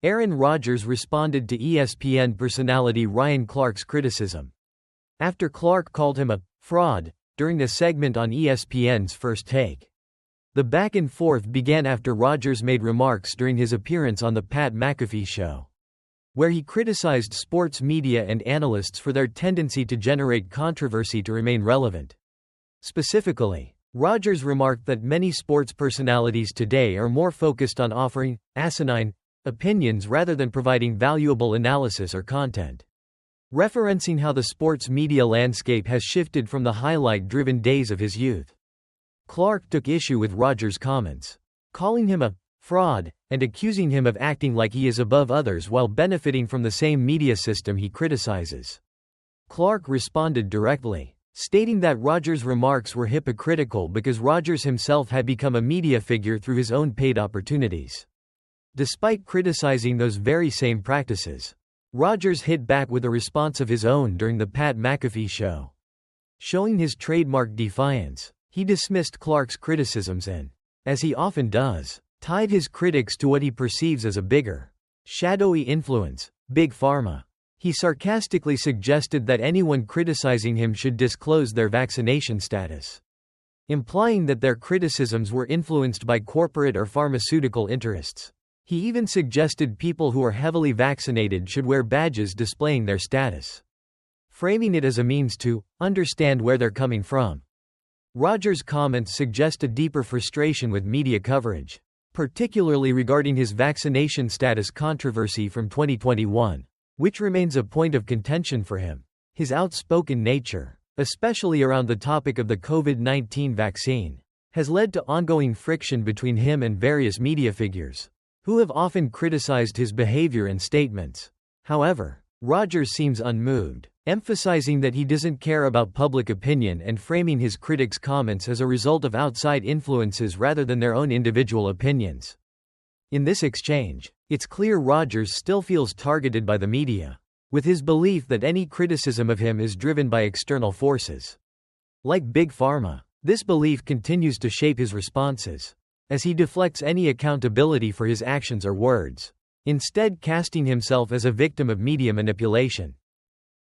Aaron Rodgers responded to ESPN personality Ryan Clark's criticism. After Clark called him a fraud during a segment on ESPN's First Take. The back and forth began after Rodgers made remarks during his appearance on the Pat McAfee Show, where he criticized sports media and analysts for their tendency to generate controversy to remain relevant. Specifically, Rodgers remarked that many sports personalities today are more focused on offering asinine opinions rather than providing valuable analysis or content, referencing how the sports media landscape has shifted from the highlight-driven days of his youth. Clark took issue with Rodgers' comments, calling him a fraud and accusing him of acting like he is above others while benefiting from the same media system he criticizes. Clark responded directly, stating that Rodgers' remarks were hypocritical because Rodgers himself had become a media figure through his own paid opportunities. Despite criticizing those very same practices, Rodgers hit back with a response of his own during the Pat McAfee Show. Showing his trademark defiance, he dismissed Clark's criticisms and, as he often does, tied his critics to what he perceives as a bigger, shadowy influence, Big Pharma. He sarcastically suggested that anyone criticizing him should disclose their vaccination status, implying that their criticisms were influenced by corporate or pharmaceutical interests. He even suggested people who are heavily vaccinated should wear badges displaying their status, framing it as a means to understand where they're coming from. Rodgers' comments suggest a deeper frustration with media coverage, particularly regarding his vaccination status controversy from 2021, which remains a point of contention for him. His outspoken nature, especially around the topic of the COVID-19 vaccine, has led to ongoing friction between him and various media figures, who have often criticized his behavior and statements. However, Rodgers seems unmoved, emphasizing that he doesn't care about public opinion and framing his critics' comments as a result of outside influences rather than their own individual opinions. In this exchange, it's clear Rodgers still feels targeted by the media, with his belief that any criticism of him is driven by external forces. Like Big Pharma, this belief continues to shape his responses, as he deflects any accountability for his actions or words, instead casting himself as a victim of media manipulation.